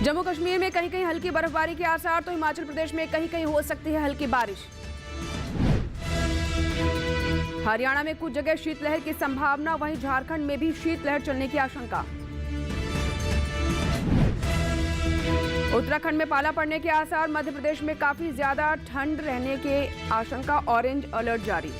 जम्मू कश्मीर में कहीं कहीं हल्की बर्फबारी के आसार, तो हिमाचल प्रदेश में कहीं कहीं हो सकती है हल्की बारिश। हरियाणा में कुछ जगह शीतलहर की संभावना, वहीं झारखंड में भी शीतलहर चलने की आशंका। उत्तराखंड में पाला पड़ने के आसार, मध्य प्रदेश में काफी ज्यादा ठंड रहने की आशंका, ऑरेंज अलर्ट जारी।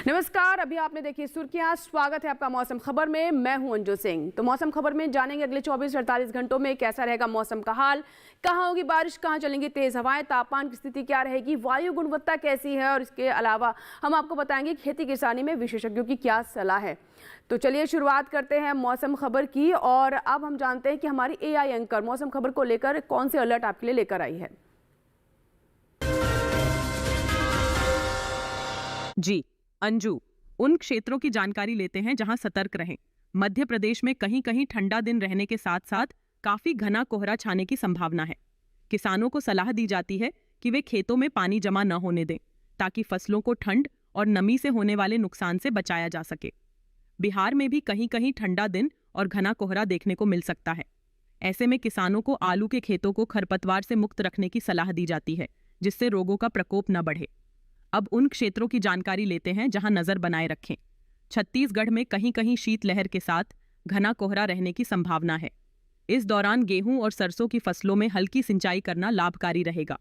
नमस्कार, अभी आपने देखी सुर्खियां। स्वागत है आपका मौसम खबर में। मैं हूं अंजू सिंह। तो मौसम खबर में जानेंगे अगले 24 से 48 घंटों में कैसा रहेगा मौसम का हाल, कहां होगी बारिश, कहां चलेंगी तेज हवाएं, तापमान की स्थिति क्या रहेगी, वायु गुणवत्ता कैसी है, और इसके अलावा हम आपको बताएंगे खेती किसानी में विशेषज्ञों की क्या सलाह है। तो चलिए शुरुआत करते हैं मौसम खबर की, और अब हम जानते हैं कि हमारी एआई एंकर मौसम खबर को लेकर कौन से अलर्ट आपके लिए लेकर आई है। जी अंजू, उन क्षेत्रों की जानकारी लेते हैं जहां सतर्क रहें। मध्य प्रदेश में कहीं कहीं ठंडा दिन रहने के साथ साथ काफी घना कोहरा छाने की संभावना है। किसानों को सलाह दी जाती है कि वे खेतों में पानी जमा न होने दें, ताकि फसलों को ठंड और नमी से होने वाले नुकसान से बचाया जा सके। बिहार में भी कहीं कहीं ठंडा दिन और घना कोहरा देखने को मिल सकता है। ऐसे में किसानों को आलू के खेतों को खरपतवार से मुक्त रखने की सलाह दी जाती है, जिससे रोगों का प्रकोप न बढ़े। अब उन क्षेत्रों की जानकारी लेते हैं जहां नजर बनाए रखें। छत्तीसगढ़ में कहीं कहीं शीतलहर के साथ घना कोहरा रहने की संभावना है। इस दौरान गेहूं और सरसों की फसलों में हल्की सिंचाई करना लाभकारी रहेगा।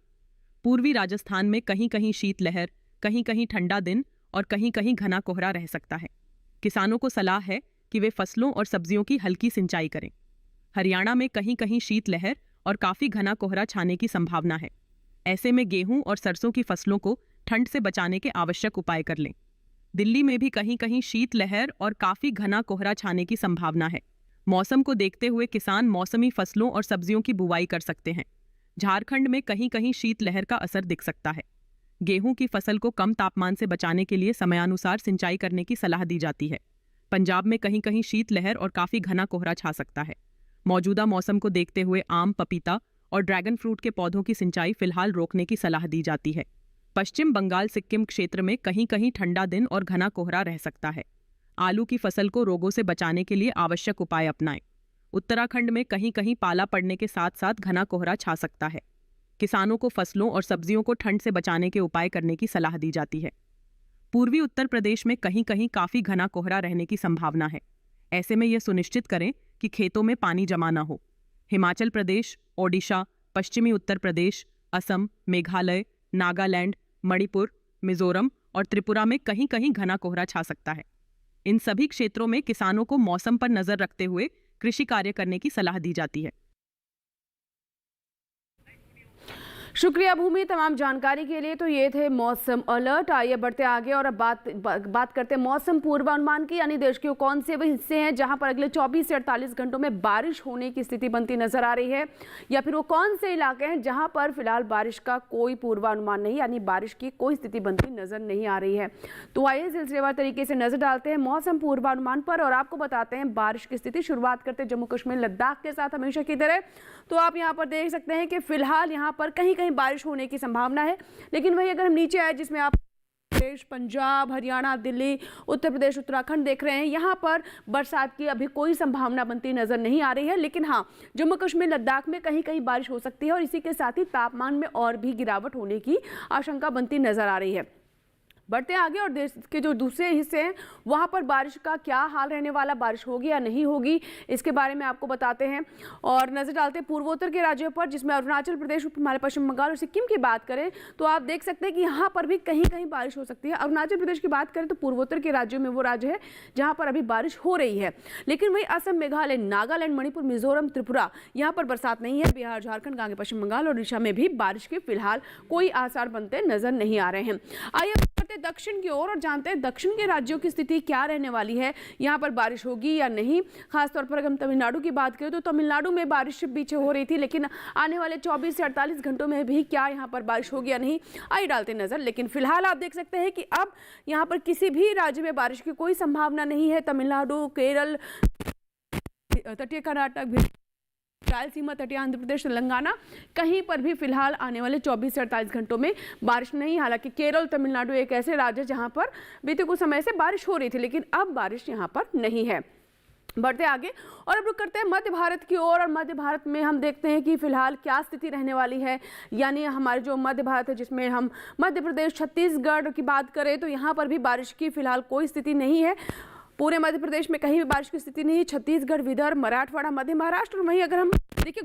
पूर्वी राजस्थान में कहीं कहीं शीतलहर, कहीं कहीं ठंडा दिन और कहीं कहीं घना कोहरा रह सकता है। किसानों को सलाह है कि वे फसलों और सब्जियों की हल्की सिंचाई करें। हरियाणा में कहीं कहीं शीतलहर और काफी घना कोहरा छाने की संभावना है। ऐसे में गेहूं और सरसों की फसलों को ठंड से बचाने के आवश्यक उपाय कर लें। दिल्ली में भी कहीं कहीं शीतलहर और काफी घना कोहरा छाने की संभावना है। मौसम को देखते हुए किसान मौसमी फसलों और सब्जियों की बुवाई कर सकते हैं। झारखंड में कहीं कहीं शीतलहर का असर दिख सकता है। गेहूं की फसल को कम तापमान से बचाने के लिए समयानुसार सिंचाई करने की सलाह दी जाती है। पंजाब में कहीं कहीं शीतलहर और काफी घना कोहरा छा सकता है। मौजूदा मौसम को देखते हुए आम, पपीता और ड्रैगन फ्रूट के पौधों की सिंचाई फिलहाल रोकने की सलाह दी जाती है। पश्चिम बंगाल सिक्किम क्षेत्र में कहीं कहीं ठंडा दिन और घना कोहरा रह सकता है। आलू की फसल को रोगों से बचाने के लिए आवश्यक उपाय अपनाएं। उत्तराखंड में कहीं कहीं पाला पड़ने के साथ साथ घना कोहरा छा सकता है। किसानों को फसलों और सब्जियों को ठंड से बचाने के उपाय करने की सलाह दी जाती है। पूर्वी उत्तर प्रदेश में कहीं कहीं काफी घना कोहरा रहने की संभावना है। ऐसे में यह सुनिश्चित करें कि खेतों में पानी जमा न हो। हिमाचल प्रदेश, ओडिशा, पश्चिमी उत्तर प्रदेश, असम, मेघालय, नागालैंड, मणिपुर, मिजोरम और त्रिपुरा में कहीं कहीं घना कोहरा छा सकता है। इन सभी क्षेत्रों में किसानों को मौसम पर नजर रखते हुए कृषि कार्य करने की सलाह दी जाती है। शुक्रिया भूमि तमाम जानकारी के लिए। तो ये थे मौसम अलर्ट। आइए बढ़ते आगे और अब बात करते हैं मौसम पूर्वानुमान की, यानी देश के कौन से वे हिस्से हैं जहां पर अगले 24 से 48 घंटों में बारिश होने की स्थिति बनती नजर आ रही है, या फिर वो कौन से इलाके हैं जहां पर फिलहाल बारिश का कोई पूर्वानुमान नहीं, यानी बारिश की कोई स्थिति बनती नजर नहीं आ रही है। तो आइए सिलसिलेवार तरीके से नजर डालते हैं मौसम पूर्वानुमान पर और आपको बताते हैं बारिश की स्थिति। शुरुआत करते हैं जम्मू कश्मीर लद्दाख के साथ हमेशा की तरह। तो आप यहाँ पर देख सकते हैं कि फिलहाल यहाँ पर कहीं कहीं बारिश होने की संभावना है, लेकिन वही अगर हम नीचे आए जिसमें आप प्रदेश, पंजाब, हरियाणा, दिल्ली, उत्तर प्रदेश, उत्तराखंड देख रहे हैं, यहाँ पर बरसात की अभी कोई संभावना बनती नजर नहीं आ रही है। लेकिन हाँ, जम्मू कश्मीर लद्दाख में कहीं कहीं बारिश हो सकती है और इसी के साथ ही तापमान में और भी गिरावट होने की आशंका बनती नजर आ रही है। बढ़ते आगे और देश के जो दूसरे हिस्से हैं वहाँ पर बारिश का क्या हाल रहने वाला, बारिश होगी या नहीं होगी, इसके बारे में आपको बताते हैं और नजर डालते हैं पूर्वोत्तर के राज्यों पर, जिसमें अरुणाचल प्रदेश, हिमालय, पश्चिम बंगाल और सिक्किम की बात करें तो आप देख सकते हैं कि यहाँ पर भी कहीं कहीं बारिश हो सकती है। अरुणाचल प्रदेश की बात करें तो पूर्वोत्तर के राज्यों में वो राज्य है जहाँ पर अभी बारिश हो रही है, लेकिन वही असम, मेघालय, नागालैंड, मणिपुर, मिजोरम, त्रिपुरा, यहाँ पर बरसात नहीं है। बिहार, झारखंड, आगे पश्चिम बंगाल और उड़ीसा में भी बारिश के फिलहाल कोई आसार बनते नजर नहीं आ रहे हैं। आइए दक्षिण की ओर और जानते हैं दक्षिण के राज्यों की स्थिति क्या रहने वाली है, यहाँ पर बारिश होगी या नहीं। खासतौर पर अगर हम तमिलनाडु की बात करें तो तमिलनाडु में बारिश पीछे हो रही थी, लेकिन आने वाले 24 से 48 घंटों में भी क्या यहाँ पर बारिश होगी या नहीं, आइए डालते नजर। लेकिन फिलहाल आप देख सकते हैं कि अब यहाँ पर किसी भी राज्य में बारिश की कोई संभावना नहीं है। तमिलनाडु, केरल, तटीय कर्नाटक भी, रायलसीमा, तटीय आंध्र प्रदेश, तेलंगाना, कहीं पर भी फिलहाल आने वाले 24 से 48 घंटों में बारिश नहीं। हालांकि केरल, तमिलनाडु एक ऐसे राज्य है जहां पर बीते कुछ समय से बारिश हो रही थी, लेकिन अब बारिश यहां पर नहीं है। बढ़ते आगे और अब रुक करते हैं मध्य भारत की ओर। और मध्य भारत में हम देखते हैं कि फिलहाल क्या स्थिति रहने वाली है। यानी हमारे जो मध्य भारत है, जिसमें हम मध्य प्रदेश, छत्तीसगढ़ की बात करें तो यहाँ पर भी बारिश की फिलहाल कोई स्थिति नहीं है। पूरे मध्य प्रदेश में कहीं भी बारिश की स्थिति नहीं है। छत्तीसगढ़, विदर्भ, मराठवाड़ा, मध्य महाराष्ट्र, और वहीं अगर हम देखिए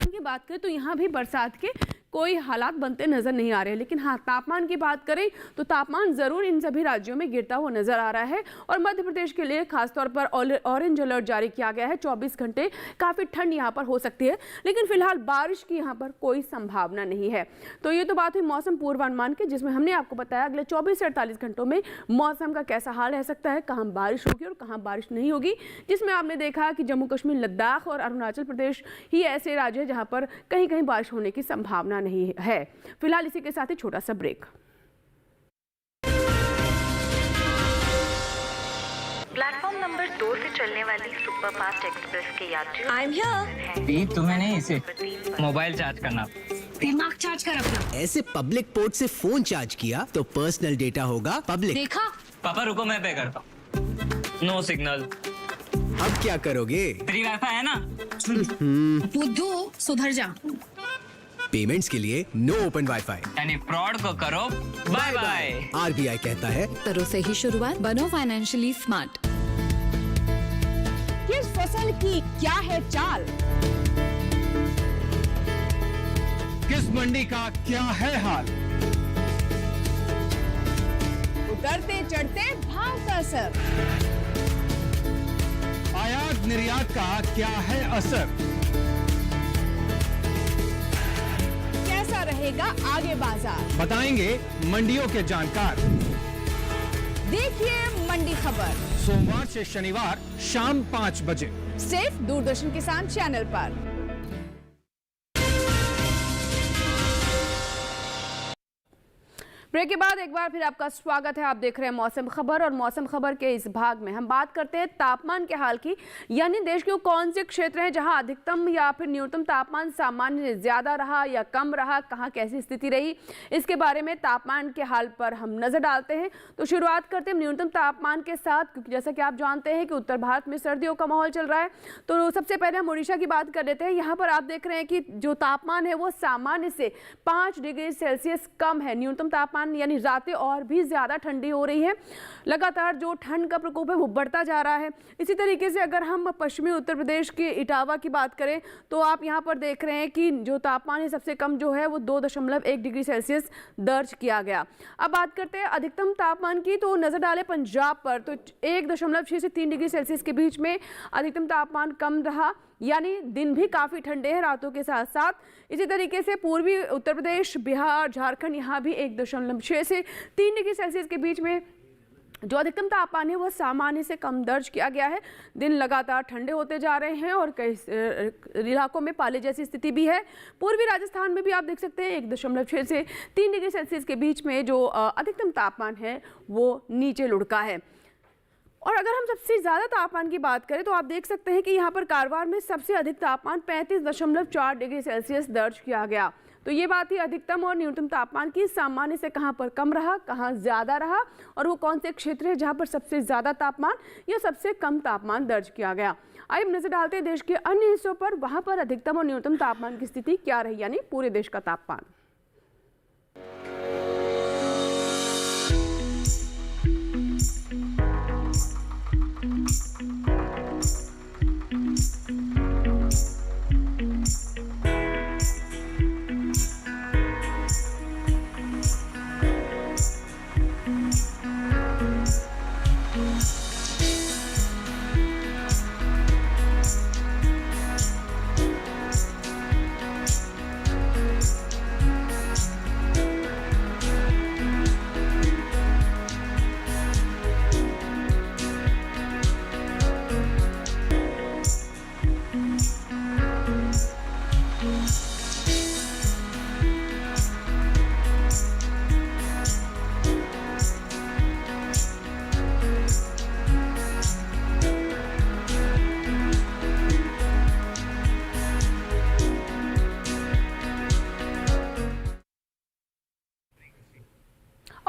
की बात करें तो यहाँ भी बरसात के कोई हालात बनते नजर नहीं आ रहे हैं। लेकिन हाँ, तापमान की बात करें तो तापमान जरूर इन सभी राज्यों में गिरता हुआ नजर आ रहा है। और मध्य प्रदेश के लिए खासतौर पर ऑरेंज अलर्ट जारी किया गया है। 24 घंटे काफी ठंड यहाँ पर हो सकती है, लेकिन फिलहाल बारिश की यहाँ पर कोई संभावना नहीं है। तो ये तो बात हुई मौसम पूर्वानुमान की, जिसमें हमने आपको बताया अगले 24 से 48 घंटों में मौसम का कैसा हाल रह सकता है, कहाँ बारिश होगी और कहाँ बारिश नहीं होगी। जिसमें आपने देखा कि जम्मू कश्मीर, लद्दाख और अरुणाचल प्रदेश ही ऐसे राज्य हैं जहाँ पर कहीं कहीं बारिश होने की संभावना नहीं है। फिलहाल इसी के साथ ही छोटा सा ब्रेक। प्लेटफॉर्म नंबर 2 से चलने वाली सुपरफास्ट एक्सप्रेस के यात्रियों आई एम हियर। तुम्हें नहीं, इसे मोबाइल चार्ज करना। दिमाग चार्ज कर अपना। ऐसे पब्लिक पोर्ट से फोन चार्ज किया तो पर्सनल डेटा होगा पब्लिक। देखा? पापा रुको, मैं पे करता हूँ। No signal. अब क्या करोगे? फ्री वाईफाई है ना। बुद्धू सुधर जा। पेमेंट्स के लिए नो ओपन वाईफाई, यानी फ्रॉड को करो बाय बाय। आरबीआई कहता है करो सही शुरुआत, बनो फाइनेंशियली स्मार्ट। किस फसल की क्या है चाल, किस मंडी का क्या है हाल, उतरते चढ़ते भाव का असर, आयात निर्यात का क्या है असर, कैसा रहेगा आगे बाजार, बताएंगे मंडियों के जानकार। देखिए मंडी खबर सोमवार से शनिवार शाम 5 बजे सिर्फ दूरदर्शन किसान चैनल पर। ब्रेक के बाद एक बार फिर आपका स्वागत है। आप देख रहे हैं मौसम खबर, और मौसम खबर के इस भाग में हम बात करते हैं तापमान के हाल की। यानी देश के कौन से क्षेत्र हैं जहां अधिकतम या फिर न्यूनतम तापमान सामान्य से ज्यादा रहा या कम रहा, कहां कैसी स्थिति रही, इसके बारे में तापमान के हाल पर हम नजर डालते हैं। तो शुरुआत करते हैं न्यूनतम तापमान के साथ, क्योंकि जैसा कि आप जानते हैं कि उत्तर भारत में सर्दियों का माहौल चल रहा है। तो सबसे पहले हम उड़ीसा की बात कर लेते हैं। यहाँ पर आप देख रहे हैं कि जो तापमान है वो सामान्य से 5 डिग्री सेल्सियस कम है। न्यूनतम तापमान यानी रातें और भी ज्यादा ठंडी हो रही है। लगातार जो ठंड का प्रकोप है वो बढ़ता जा रहा है। इसी तरीके से अगर हम पश्चिमी उत्तर प्रदेश के इटावा की बात करें तो आप यहाँ पर देख रहे हैं कि जो तापमान है सबसे कम जो है वो 2.1 डिग्री सेल्सियस दर्ज किया गया। अब बात करते हैं अधिकतम तापमान की, तो नजर डालें पंजाब पर, तो 1.6 से 3 डिग्री सेल्सियस के बीच में अधिकतम तापमान कम रहा। यानी दिन भी काफ़ी ठंडे हैं रातों के साथ साथ। इसी तरीके से पूर्वी उत्तर प्रदेश, बिहार, झारखंड, यहाँ भी 1.6 से 3 डिग्री सेल्सियस के बीच में जो अधिकतम तापमान है वो सामान्य से कम दर्ज किया गया है। दिन लगातार ठंडे होते जा रहे हैं और कई इलाकों में पाले जैसी स्थिति भी है। पूर्वी राजस्थान में भी आप देख सकते हैं 1.6 से 3 डिग्री सेल्सियस के बीच में जो अधिकतम तापमान है वो नीचे लुढ़का है। और अगर हम सबसे ज़्यादा तापमान की बात करें तो आप देख सकते हैं कि यहाँ पर कारवार में सबसे अधिक तापमान 35.4 डिग्री सेल्सियस दर्ज किया गया। तो ये बात ही अधिकतम और न्यूनतम तापमान की, सामान्य से कहाँ पर कम रहा, कहाँ ज़्यादा रहा, और वो कौन से क्षेत्र है जहाँ पर सबसे ज़्यादा तापमान या सबसे कम तापमान दर्ज किया गया। आइए नजर डालते हैं देश के अन्य हिस्सों पर, वहाँ पर अधिकतम और न्यूनतम तापमान की स्थिति क्या रही, यानी पूरे देश का तापमान।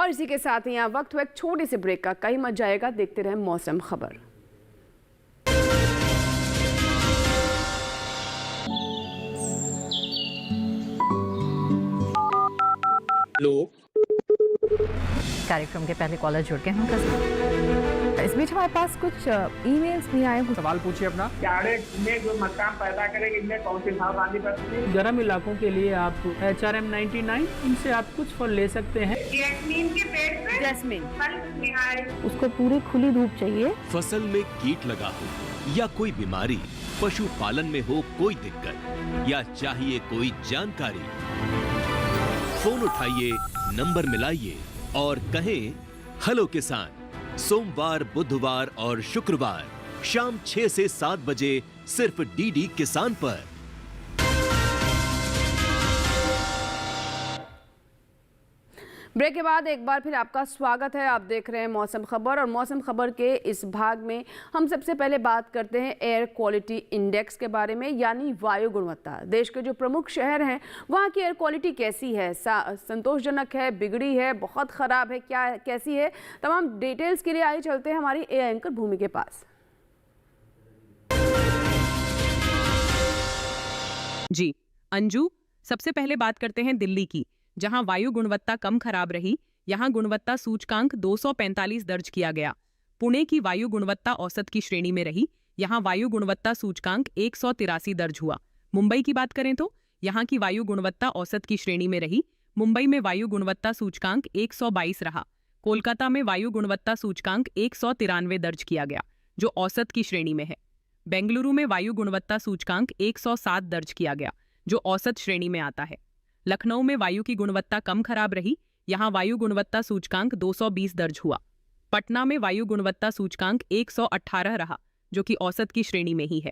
और इसी के साथ ही यहाँ वक्त हुआ एक छोटे से ब्रेक का। कहीं मत जाएगा, देखते रहे मौसम खबर। कार्यक्रम के पहले कॉलर जुड़ गए हैं। इस बीच हमारे पास कुछ ईमेल्स भी आए हैं। सवाल पूछिए अपना। में जो मकान पैदा करेंगे इनमें कौन सी सावधानी बरतनी है? गर्म इलाकों के लिए आप HRM 99 इनसे आप कुछ फल ले सकते हैं। जैस्मीन के पेड़ पे जैस्मीन उसको पूरी खुली धूप चाहिए। फसल में कीट लगा हो या कोई बीमारी, पशुपालन में हो कोई दिक्कत या चाहिए कोई जानकारी, फोन उठाइए, नंबर मिलाइए और कहें हेलो किसान। सोमवार, बुधवार और शुक्रवार शाम 6 से 7 बजे सिर्फ DD किसान पर। ब्रेक के बाद एक बार फिर आपका स्वागत है। आप देख रहे हैं मौसम खबर और मौसम खबर के इस भाग में हम सबसे पहले बात करते हैं एयर क्वालिटी इंडेक्स के बारे में, यानी वायु गुणवत्ता। देश के जो प्रमुख शहर हैं वहाँ की एयर क्वालिटी कैसी है, संतोषजनक है, बिगड़ी है, बहुत ख़राब है, क्या कैसी है? तमाम डिटेल्स के लिए आइए चलते हैं हमारी एंकर भूमि के पास। जी अंजू, सबसे पहले बात करते हैं दिल्ली की, जहां वायु गुणवत्ता कम खराब रही। यहां गुणवत्ता सूचकांक 245 दर्ज किया गया। पुणे की वायु गुणवत्ता औसत की श्रेणी में रही। यहां वायु गुणवत्ता सूचकांक 183 दर्ज हुआ। मुंबई की बात करें तो यहां की वायु गुणवत्ता औसत की श्रेणी में रही। मुंबई में वायु गुणवत्ता सूचकांक 122 रहा। कोलकाता में वायु गुणवत्ता सूचकांक 193 दर्ज किया गया, जो औसत की श्रेणी में है। बेंगलुरु में वायु गुणवत्ता सूचकांक 107 दर्ज किया गया, जो औसत श्रेणी में आता है। लखनऊ में वायु की गुणवत्ता कम खराब रही। यहां वायु गुणवत्ता सूचकांक 220 दर्ज हुआ। पटना में वायु गुणवत्ता सूचकांक 118 रहा, जो कि औसत की श्रेणी में ही है।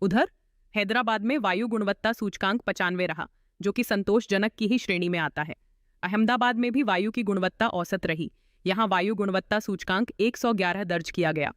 उधर हैदराबाद में वायु गुणवत्ता सूचकांक 95 रहा, जो कि संतोषजनक की ही श्रेणी में आता है। अहमदाबाद में भी वायु की गुणवत्ता औसत रही। यहां वायु गुणवत्ता सूचकांक 111 दर्ज किया गया।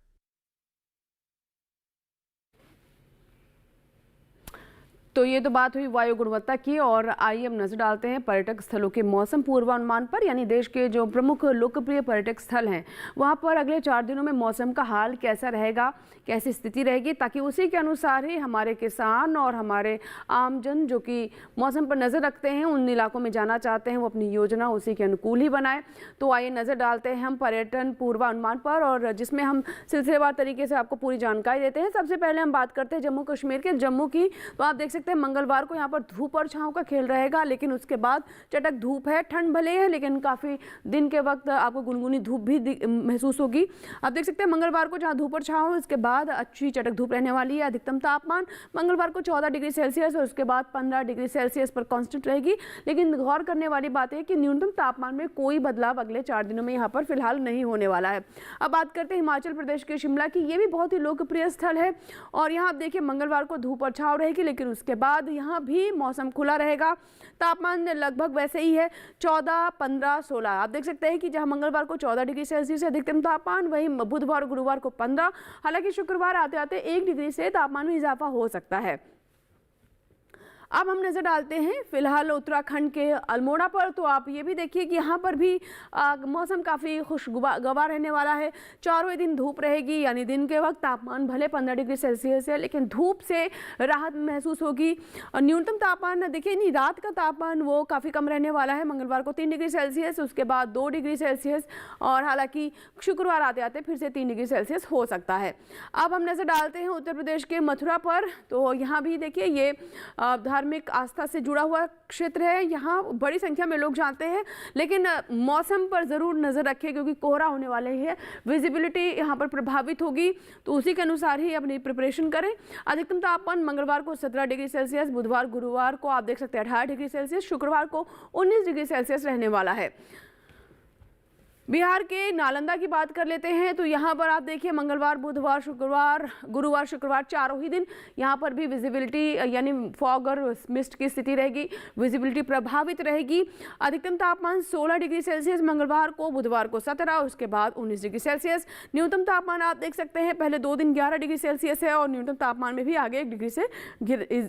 तो ये तो बात हुई वायु गुणवत्ता की, और आइए हम नजर डालते हैं पर्यटक स्थलों के मौसम पूर्वानुमान पर, यानी देश के जो प्रमुख लोकप्रिय पर्यटक स्थल हैं वहाँ पर अगले 4 दिनों में मौसम का हाल कैसा रहेगा, कैसी स्थिति रहेगी, ताकि उसी के अनुसार ही हमारे किसान और हमारे आमजन जो कि मौसम पर नज़र रखते हैं, उन इलाकों में जाना चाहते हैं, वो अपनी योजना उसी के अनुकूल ही बनाए। तो आइए नज़र डालते हैं हम पर्यटन पूर्वानुमान पर, और जिसमें हम सिलसिलेवार तरीके से आपको पूरी जानकारी देते हैं। सबसे पहले हम बात करते हैं जम्मू कश्मीर के। जम्मू की तो आप देख सकते हैं मंगलवार को यहाँ पर धूप और छांव का खेल रहेगा, लेकिन उसके बाद चटक धूप है। ठंड भले है लेकिन काफ़ी दिन के वक्त आपको गुनगुनी धूप भी महसूस होगी। आप देख सकते हैं मंगलवार को जहाँ धूप और छांव है, उसके बाद अच्छी चटक धूप रहने वाली है। अधिकतम तापमान मंगलवार को 14 डिग्री सेल्सियस और उसके बाद 15 डिग्री सेल्सियस पर कांस्टेंट रहेगी। लेकिन गौर करने वाली बात है कि न्यूनतम तापमान में कोई बदलाव अगले 4 दिनों में यहाँ पर फिलहाल नहीं होने वाला है। अब बात करते हैं हिमाचल प्रदेश के शिमला की। ये भी बहुत ही लोकप्रिय स्थल है, और यहाँ आप देखिए मंगलवार को धूप और छांव रहेगी, लेकिन उसके बाद यहाँ भी मौसम खुला रहेगा। तापमान लगभग वैसे ही है, 14, 15, 16। आप देख सकते हैं कि जहाँ मंगलवार को 14 डिग्री सेल्सियस से अधिकतम तापमान, वहीं बुधवार और गुरुवार को 15। हालांकि शुक्रवार आते आते 1 डिग्री से तापमान में इजाफा हो सकता है। अब हम नज़र डालते हैं फिलहाल उत्तराखंड के अल्मोड़ा पर। तो आप ये भी देखिए कि यहाँ पर भी मौसम काफ़ी खुशगवार रहने वाला है। चारों ही दिन धूप रहेगी, यानी दिन के वक्त तापमान भले 15 डिग्री सेल्सियस है, लेकिन धूप से राहत महसूस होगी। और न्यूनतम तापमान देखिए, नहीं रात का तापमान वो काफ़ी कम रहने वाला है। मंगलवार को 3 डिग्री सेल्सियस, उसके बाद 2 डिग्री सेल्सियस, और हालांकि शुक्रवार आते आते फिर से 3 डिग्री सेल्सियस हो सकता है। अब हम नज़र डालते हैं उत्तर प्रदेश के मथुरा पर। तो यहाँ भी देखिए ये धार्मिक आस्था से जुड़ा हुआ क्षेत्र है। यहाँ बड़ी संख्या में लोग जाते हैं, लेकिन मौसम पर ज़रूर नज़र रखें क्योंकि कोहरा होने वाले है, विजिबिलिटी यहाँ पर प्रभावित होगी। तो उसी के अनुसार ही अपनी प्रिपरेशन करें। अधिकतम तापमान मंगलवार को 17 डिग्री सेल्सियस, बुधवार गुरुवार को आप देख सकते हैं 18 डिग्री सेल्सियस, शुक्रवार को 19 डिग्री सेल्सियस रहने वाला है। बिहार के नालंदा की बात कर लेते हैं तो यहाँ पर आप देखिए मंगलवार, बुधवार, शुक्रवार, गुरुवार, शुक्रवार चारों ही दिन यहाँ पर भी विजिबिलिटी यानी फॉग और मिस्ट की स्थिति रहेगी, विजिबिलिटी प्रभावित रहेगी। अधिकतम तापमान 16 डिग्री सेल्सियस मंगलवार को, बुधवार को 17, उसके बाद 19 डिग्री सेल्सियस। न्यूनतम तापमान आप देख सकते हैं पहले 2 दिन 11 डिग्री सेल्सियस है और न्यूनतम तापमान में भी आगे 1 डिग्री से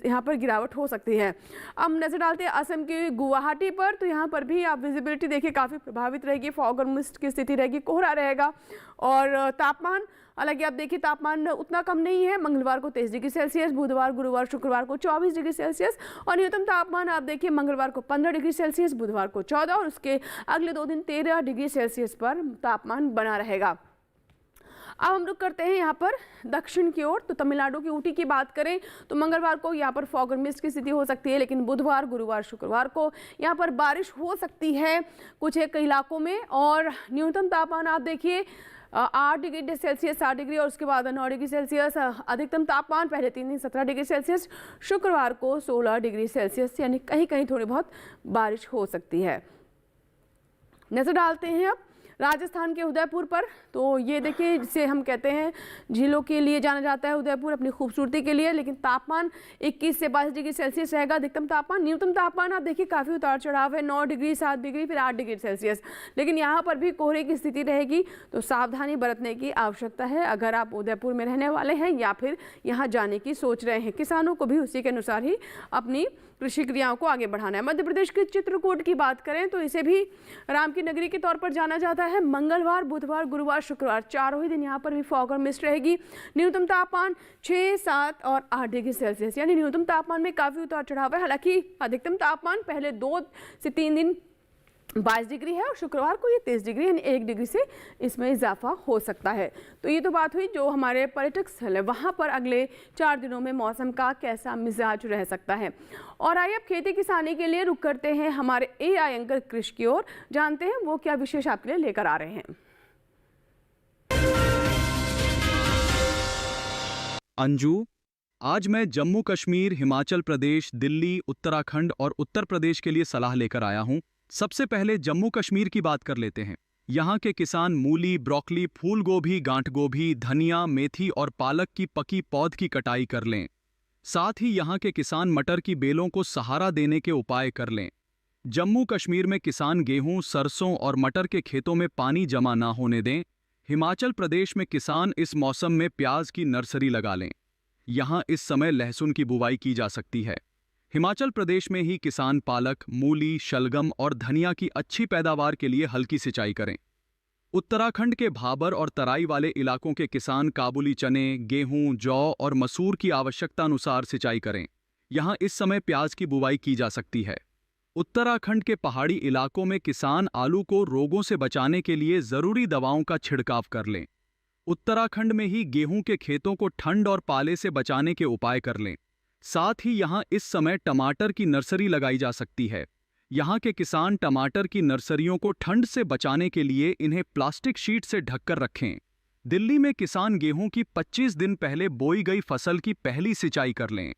यहाँ पर गिरावट हो सकती है। अब नजर डालते हैं असम के गुवाहाटी पर, तो यहाँ पर भी आप विजिबिलिटी देखिए काफ़ी प्रभावित रहेगी, फॉग और मिस्ट की स्थिति रहेगी, कोहरा रहेगा। और तापमान हालांकि आप देखिए तापमान उतना कम नहीं है, मंगलवार को 23 डिग्री सेल्सियस, बुधवार, गुरुवार, शुक्रवार को 24 डिग्री सेल्सियस और न्यूनतम तापमान आप देखिए मंगलवार को 15 डिग्री सेल्सियस, बुधवार को 14 और उसके अगले 2 दिन 13 डिग्री सेल्सियस पर तापमान बना रहेगा। अब हम रुक करते हैं यहाँ पर दक्षिण की ओर, तो तमिलनाडु की ऊटी की बात करें तो मंगलवार को यहाँ पर फॉग और मिस्ट की स्थिति हो सकती है, लेकिन बुधवार, गुरुवार, शुक्रवार को यहाँ पर बारिश हो सकती है कुछ एक इलाकों में। और न्यूनतम तापमान आप देखिए 8 डिग्री सेल्सियस, 7 डिग्री और उसके बाद 9 डिग्री सेल्सियस। अधिकतम तापमान पहले 3 दिन 17 डिग्री सेल्सियस, शुक्रवार को 16 डिग्री सेल्सियस, यानी कहीं कहीं थोड़ी बहुत बारिश हो सकती है। नजर डालते हैं अब राजस्थान के उदयपुर पर, तो ये देखिए जिसे हम कहते हैं झीलों के लिए जाना जाता है उदयपुर अपनी खूबसूरती के लिए, लेकिन तापमान 21 से 22 डिग्री सेल्सियस रहेगा अधिकतम तापमान। न्यूनतम तापमान आप देखिए काफ़ी उतार चढ़ाव है, 9 डिग्री, 7 डिग्री, फिर 8 डिग्री सेल्सियस, लेकिन यहाँ पर भी कोहरे की स्थिति रहेगी, तो सावधानी बरतने की आवश्यकता है अगर आप उदयपुर में रहने वाले हैं या फिर यहाँ जाने की सोच रहे हैं। किसानों को भी उसी के अनुसार ही अपनी कृषि क्रियाओं को आगे बढ़ाना है। मध्य प्रदेश के चित्रकूट की बात करें तो इसे भी राम की नगरी के तौर पर जाना जाता है। मंगलवार, बुधवार, गुरुवार, शुक्रवार चारों ही दिन यहाँ पर भी फॉग और मिस्ट रहेगी। न्यूनतम तापमान 6, 7 और 8 डिग्री सेल्सियस, यानी न्यूनतम तापमान में काफ़ी उतार चढ़ाव है। हालांकि अधिकतम तापमान पहले 2 से 3 दिन 22 डिग्री है और शुक्रवार को ये 23 डिग्री यानी 1 डिग्री से इसमें इजाफा हो सकता है। तो ये तो बात हुई जो हमारे पर्यटक स्थल है वहाँ पर अगले 4 दिनों में मौसम का कैसा मिजाज रह सकता है। और आइए अब खेती किसानी के लिए रुक करते हैं हमारे AI एंकर कृषि की ओर, जानते हैं वो क्या विशेष आपके लिए लेकर आ रहे हैं। अंजू, आज मैं जम्मू कश्मीर, हिमाचल प्रदेश, दिल्ली, उत्तराखंड और उत्तर प्रदेश के लिए सलाह लेकर आया हूँ। सबसे पहले जम्मू कश्मीर की बात कर लेते हैं। यहाँ के किसान मूली, ब्रोकली, फूल गोभी, गांठ गोभी, धनिया, मेथी और पालक की पकी पौध की कटाई कर लें। साथ ही यहाँ के किसान मटर की बेलों को सहारा देने के उपाय कर लें। जम्मू कश्मीर में किसान गेहूं, सरसों और मटर के खेतों में पानी जमा ना होने दें। हिमाचल प्रदेश में किसान इस मौसम में प्याज की नर्सरी लगा लें। यहाँ इस समय लहसुन की बुवाई की जा सकती है। हिमाचल प्रदेश में ही किसान पालक, मूली, शलगम और धनिया की अच्छी पैदावार के लिए हल्की सिंचाई करें। उत्तराखंड के भाबर और तराई वाले इलाकों के किसान काबुली चने, गेहूं, जौ और मसूर की आवश्यकता अनुसार सिंचाई करें। यहाँ इस समय प्याज की बुवाई की जा सकती है। उत्तराखंड के पहाड़ी इलाकों में किसान आलू को रोगों से बचाने के लिए जरूरी दवाओं का छिड़काव कर लें। उत्तराखंड में ही गेहूं के खेतों को ठंड और पाले से बचाने के उपाय कर लें। साथ ही यहाँ इस समय टमाटर की नर्सरी लगाई जा सकती है। यहाँ के किसान टमाटर की नर्सरियों को ठंड से बचाने के लिए इन्हें प्लास्टिक शीट से ढककर रखें। दिल्ली में किसान गेहूं की 25 दिन पहले बोई गई फसल की पहली सिंचाई कर लें।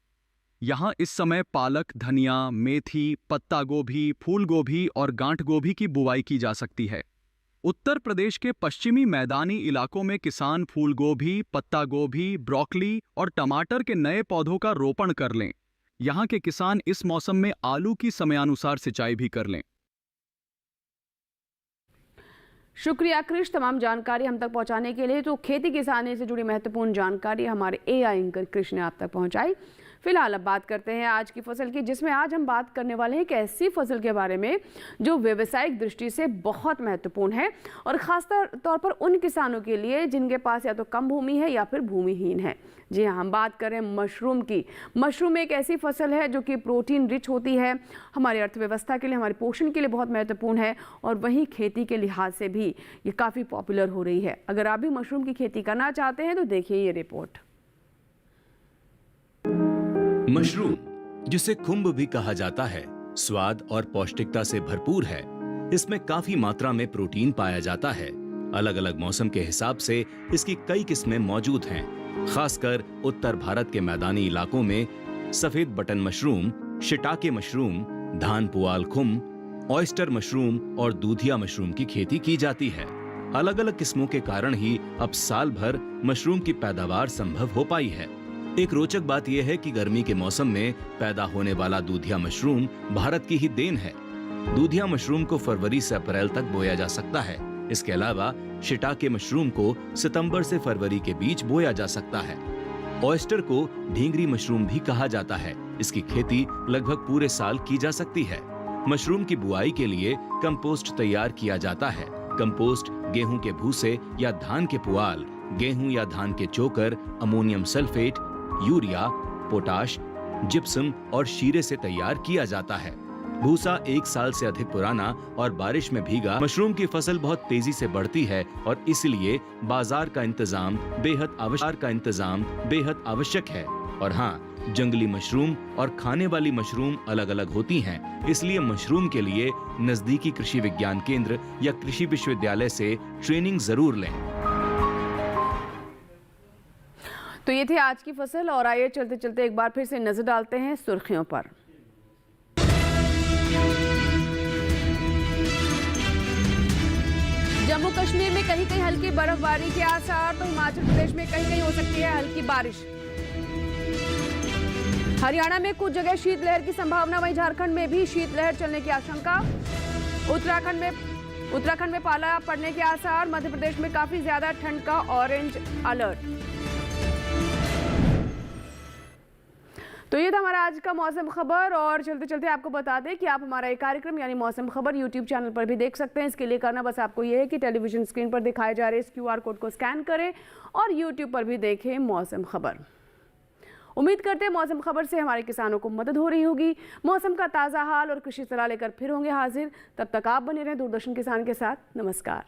यहाँ इस समय पालक, धनिया, मेथी, पत्ता गोभी, फूल गोभी और गांठ गोभी की बुवाई की जा सकती है। उत्तर प्रदेश के पश्चिमी मैदानी इलाकों में किसान फूल गोभी, पत्ता गोभी, ब्रोकली और टमाटर के नए पौधों का रोपण कर लें। यहाँ के किसान इस मौसम में आलू की समयानुसार सिंचाई भी कर लें। शुक्रिया कृष, तमाम जानकारी हम तक पहुंचाने के लिए। तो खेती किसानी से जुड़ी महत्वपूर्ण जानकारी हमारे AI एंकर कृष ने आप तक पहुंचाई। फिलहाल अब बात करते हैं आज की फसल की, जिसमें आज हम बात करने वाले हैं एक ऐसी फसल के बारे में जो व्यावसायिक दृष्टि से बहुत महत्वपूर्ण है और खास तौर पर उन किसानों के लिए जिनके पास या तो कम भूमि है या फिर भूमिहीन है। जी हाँ, हम बात कर रहे हैं मशरूम की। मशरूम एक ऐसी फसल है जो कि प्रोटीन रिच होती है, हमारी अर्थव्यवस्था के लिए, हमारे पोषण के लिए बहुत महत्वपूर्ण है और वहीं खेती के लिहाज से भी ये काफ़ी पॉपुलर हो रही है। अगर आप भी मशरूम की खेती करना चाहते हैं तो देखिए ये रिपोर्ट। मशरूम, जिसे खुम्ब भी कहा जाता है, स्वाद और पौष्टिकता से भरपूर है। इसमें काफी मात्रा में प्रोटीन पाया जाता है। अलग अलग मौसम के हिसाब से इसकी कई किस्में मौजूद हैं। खासकर उत्तर भारत के मैदानी इलाकों में सफेद बटन मशरूम, शिटाके मशरूम, धान पुआल खुम्ब, ऑयस्टर मशरूम और दूधिया मशरूम की खेती की जाती है। अलग अलग किस्मों के कारण ही अब साल भर मशरूम की पैदावार संभव हो पाई है। एक रोचक बात यह है कि गर्मी के मौसम में पैदा होने वाला दूधिया मशरूम भारत की ही देन है। दूधिया मशरूम को फरवरी से अप्रैल तक बोया जा सकता है। इसके अलावा शिटाके मशरूम को सितंबर से फरवरी के बीच बोया जा सकता है। ऑयस्टर को ढींगरी मशरूम भी कहा जाता है। इसकी खेती लगभग पूरे साल की जा सकती है। मशरूम की बुआई के लिए कंपोस्ट तैयार किया जाता है। कंपोस्ट गेहूं के भूसे या धान के पुआल, गेहूं या धान के चोकर, ammonium sulphate, urea, potash, gypsum और शीरे से तैयार किया जाता है। भूसा 1 साल से अधिक पुराना और बारिश में भीगा मशरूम की फसल बहुत तेजी से बढ़ती है और इसलिए बाजार का इंतजाम बेहद आवश्यक है। और हाँ, जंगली मशरूम और खाने वाली मशरूम अलग अलग होती हैं, इसलिए मशरूम के लिए नजदीकी कृषि विज्ञान केंद्र या कृषि विश्वविद्यालय से ट्रेनिंग जरूर लें। तो ये थी आज की फसल और आइए चलते चलते एक बार फिर से नजर डालते हैं सुर्खियों पर। जम्मू कश्मीर में कहीं कहीं हल्की बर्फबारी के आसार, तो हिमाचल प्रदेश में कहीं कहीं हो सकती है हल्की बारिश। हरियाणा में कुछ जगह शीतलहर की संभावना, वहीं झारखंड में भी शीतलहर चलने की आशंका। उत्तराखंड में पाला पड़ने के आसार। मध्य प्रदेश में काफी ज्यादा ठंड का ऑरेंज अलर्ट। तो ये था हमारा आज का मौसम खबर और चलते चलते आपको बता दें कि आप हमारा ये कार्यक्रम यानी मौसम खबर यूट्यूब चैनल पर भी देख सकते हैं। इसके लिए करना बस आपको ये है कि टेलीविजन स्क्रीन पर दिखाए जा रहे इस QR कोड को स्कैन करें और यूट्यूब पर भी देखें मौसम खबर। उम्मीद करते हैं मौसम खबर से हमारे किसानों को मदद हो रही होगी। मौसम का ताज़ा हाल और कृषि सलाह लेकर फिर होंगे हाजिर। तब तक आप बने रहें दूरदर्शन किसान के साथ। नमस्कार।